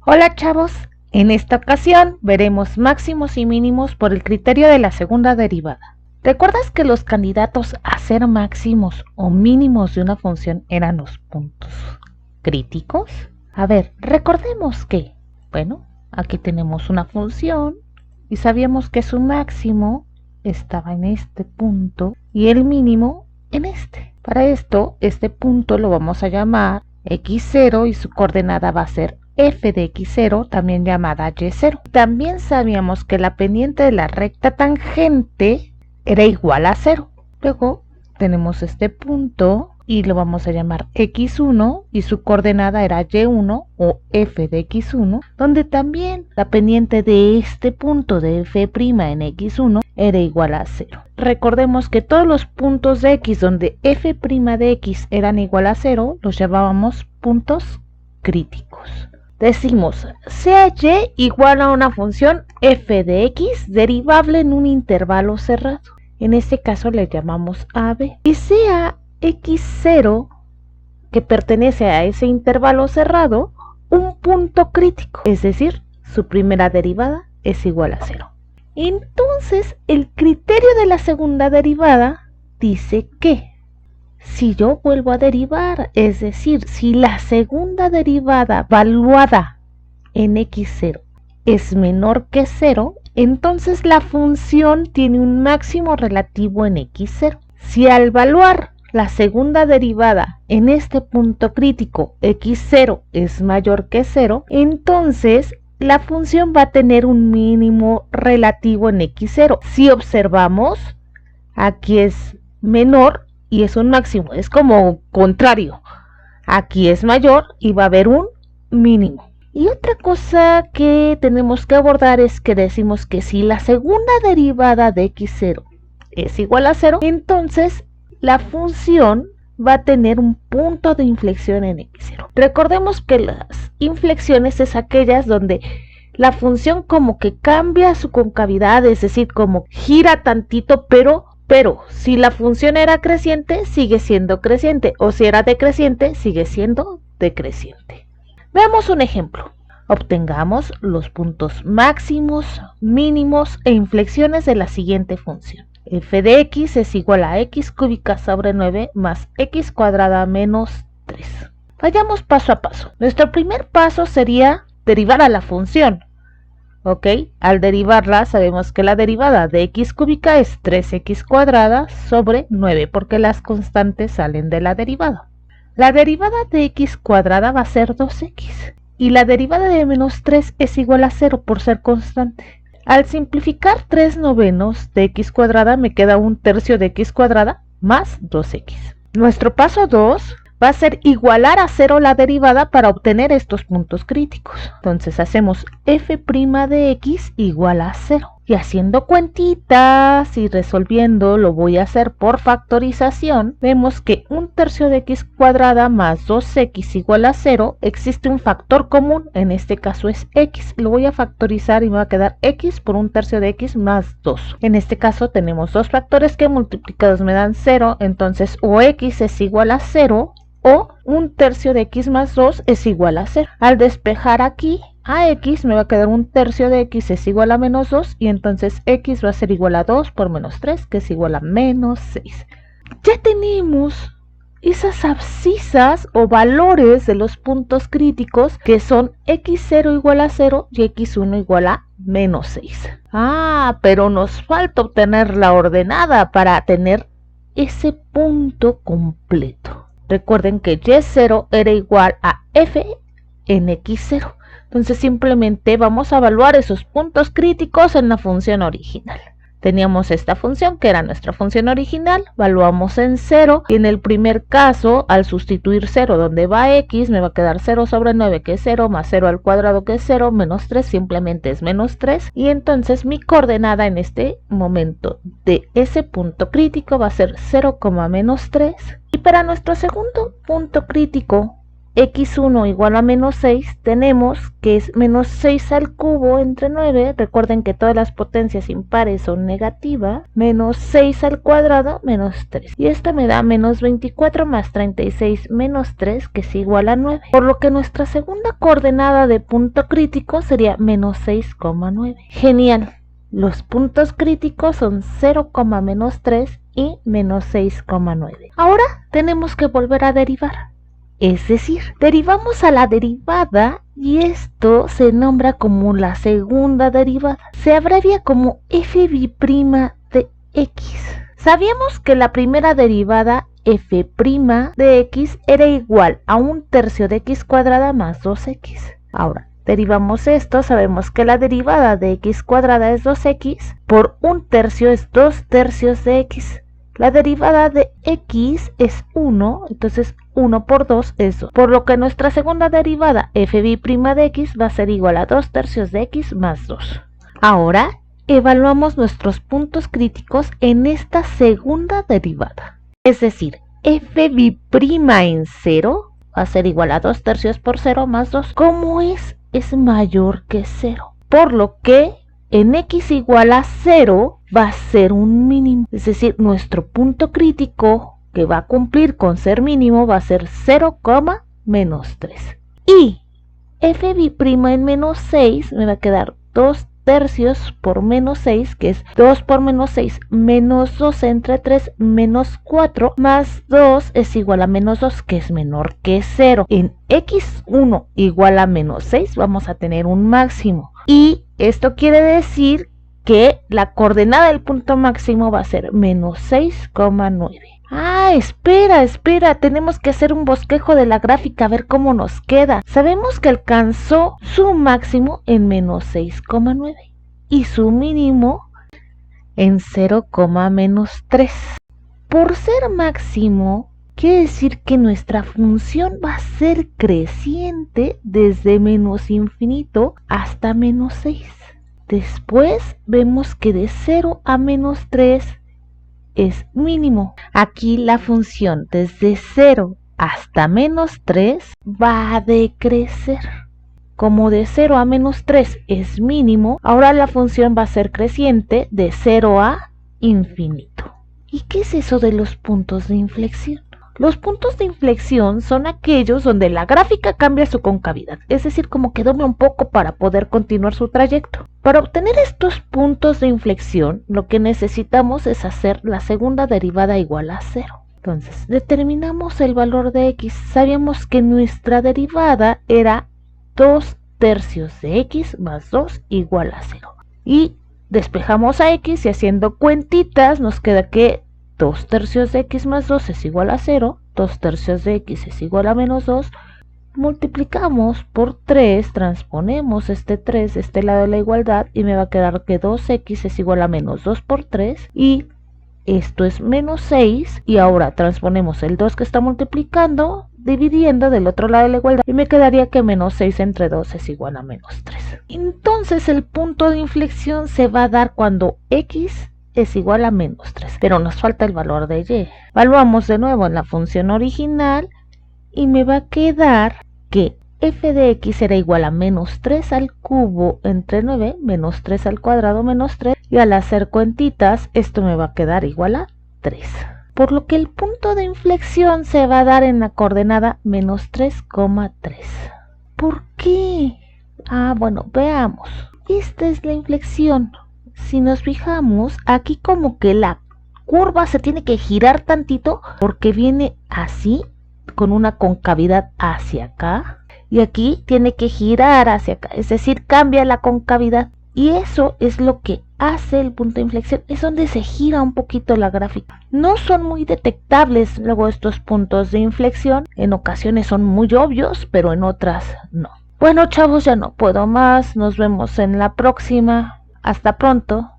Hola chavos, en esta ocasión veremos máximos y mínimos por el criterio de la segunda derivada. ¿Recuerdas que los candidatos a ser máximos o mínimos de una función eran los puntos críticos? A ver, recordemos que, aquí tenemos una función y sabíamos que su máximo estaba en este punto y el mínimo en este. Para esto, este punto lo vamos a llamar x0 y su coordenada va a ser f de x0, también llamada y0. También sabíamos que la pendiente de la recta tangente era igual a 0. Luego tenemos este punto y lo vamos a llamar x1 y su coordenada era y1 o f de x1, donde también la pendiente de este punto de f' en x1 era igual a 0. Recordemos que todos los puntos de x donde f' de x eran igual a 0 los llamábamos puntos críticos. Decimos, sea y igual a una función f de x derivable en un intervalo cerrado. En este caso le llamamos AB. Y sea x0, que pertenece a ese intervalo cerrado, un punto crítico, es decir, su primera derivada es igual a 0. Entonces, el criterio de la segunda derivada dice que si yo vuelvo a derivar, es decir, si la segunda derivada valuada en x0 es menor que 0, entonces la función tiene un máximo relativo en x0. Si al evaluar la segunda derivada en este punto crítico x0 es mayor que 0, entonces la función va a tener un mínimo relativo en x0. Si observamos, aquí es menor y es un máximo, es como contrario. Aquí es mayor y va a haber un mínimo. Y otra cosa que tenemos que abordar es que decimos que si la segunda derivada de x0 es igual a 0, entonces la función va a tener un punto de inflexión en x0. Recordemos que las inflexiones es aquellas donde la función como que cambia su concavidad, es decir, como gira tantito, pero si la función era creciente, sigue siendo creciente, o si era decreciente, sigue siendo decreciente. Veamos un ejemplo. Obtengamos los puntos máximos, mínimos e inflexiones de la siguiente función. F de x es igual a x cúbica sobre 9 más x cuadrada menos 3. Vayamos paso a paso. Nuestro primer paso sería derivar a la función. ¿Ok? Al derivarla sabemos que la derivada de x cúbica es 3x cuadrada sobre 9 porque las constantes salen de la derivada. La derivada de x cuadrada va a ser 2x y la derivada de menos 3 es igual a 0 por ser constante. Al simplificar 3 novenos de x cuadrada me queda un tercio de x cuadrada más 2x. Nuestro paso 2 va a ser igualar a 0 la derivada para obtener estos puntos críticos. Entonces hacemos f' de x igual a 0. Y haciendo cuentitas y resolviendo, lo voy a hacer por factorización, vemos que un tercio de x cuadrada más 2x igual a 0, existe un factor común, en este caso es x. Lo voy a factorizar y me va a quedar x por un tercio de x más 2. En este caso tenemos dos factores que multiplicados me dan 0, entonces o x es igual a 0, o un tercio de x más 2 es igual a 0. Al despejar aquí a x me va a quedar un tercio de x es igual a menos 2 y entonces x va a ser igual a 2 por menos 3 que es igual a menos 6. Ya tenemos esas abscisas o valores de los puntos críticos que son x0 igual a 0 y x1 igual a menos 6. Pero nos falta obtener la ordenada para tener ese punto completo. Recuerden que y0 era igual a f en x0. Entonces simplemente vamos a evaluar esos puntos críticos en la función original. Teníamos esta función que era nuestra función original, evaluamos en 0 y en el primer caso al sustituir 0 donde va x me va a quedar 0 sobre 9 que es 0 más 0 al cuadrado que es 0 menos 3 simplemente es menos 3 y entonces mi coordenada en este momento de ese punto crítico va a ser 0, menos 3 y para nuestro segundo punto crítico x1 igual a menos 6, tenemos que es menos 6 al cubo entre 9, recuerden que todas las potencias impares son negativas, menos 6 al cuadrado menos 3, y esto me da menos 24 más 36 menos 3, que es igual a 9, por lo que nuestra segunda coordenada de punto crítico sería menos 6,9. Genial, los puntos críticos son 0,-3 y menos 6,9. Ahora tenemos que volver a derivar. Es decir, derivamos a la derivada y esto se nombra como la segunda derivada. Se abrevia como fb' de x. Sabíamos que la primera derivada f' de x era igual a 1/3 de x cuadrada más 2x. Ahora, derivamos esto, sabemos que la derivada de x cuadrada es 2x, por 1/3 es 2/3 de x. La derivada de x es 1, entonces 1 por 2 es 2. Por lo que nuestra segunda derivada, fb' de x, va a ser igual a 2/3 de x más 2. Ahora, evaluamos nuestros puntos críticos en esta segunda derivada. Es decir, fb' en 0 va a ser igual a 2/3 por 0 más 2. Como es mayor que 0. Por lo que en x igual a 0 va a ser un mínimo. Es decir, nuestro punto crítico que va a cumplir con ser mínimo va a ser 0,-3. Y fb' en menos 6 me va a quedar 2/3 por menos 6, que es 2 por menos 6, menos 2 entre 3, menos 4, más 2 es igual a menos 2, que es menor que 0. En x1 igual a menos 6 vamos a tener un máximo. Y esto quiere decir que la coordenada del punto máximo va a ser menos 6,9. Ah, espera, tenemos que hacer un bosquejo de la gráfica a ver cómo nos queda. Sabemos que alcanzó su máximo en menos 6,9 y su mínimo en 0,-3. Por ser máximo, quiere decir que nuestra función va a ser creciente desde menos infinito hasta menos 6. Después vemos que de 0 a menos 3 es mínimo. Aquí la función desde 0 hasta menos 3 va a decrecer. Como de 0 a menos 3 es mínimo, ahora la función va a ser creciente de 0 a infinito. ¿Y qué es eso de los puntos de inflexión? Los puntos de inflexión son aquellos donde la gráfica cambia su concavidad, es decir, como que dobla un poco para poder continuar su trayecto. Para obtener estos puntos de inflexión, lo que necesitamos es hacer la segunda derivada igual a 0. Entonces, determinamos el valor de x. Sabíamos que nuestra derivada era 2/3 de x más 2 igual a 0. Y despejamos a x y haciendo cuentitas nos queda que 2/3 de x más 2 es igual a 0, 2/3 de x es igual a menos 2, multiplicamos por 3, transponemos este 3 de este lado de la igualdad y me va a quedar que 2x es igual a menos 2 por 3 y esto es menos 6 y ahora transponemos el 2 que está multiplicando dividiendo del otro lado de la igualdad y me quedaría que menos 6 entre 2 es igual a menos 3. Entonces el punto de inflexión se va a dar cuando x es igual a menos 3, pero nos falta el valor de y. Evaluamos de nuevo en la función original y me va a quedar que f de x será igual a menos 3 al cubo entre 9, menos 3 al cuadrado menos 3, y al hacer cuentitas esto me va a quedar igual a 3. Por lo que el punto de inflexión se va a dar en la coordenada menos 3,3. ¿Por qué? Ah, bueno, veamos. Esta es la inflexión. Si nos fijamos, aquí como que la curva se tiene que girar tantito porque viene así, con una concavidad hacia acá. Y aquí tiene que girar hacia acá, es decir, cambia la concavidad. Y eso es lo que hace el punto de inflexión, es donde se gira un poquito la gráfica. No son muy detectables luego estos puntos de inflexión, en ocasiones son muy obvios, pero en otras no. Bueno, chavos, ya no puedo más, nos vemos en la próxima. Hasta pronto.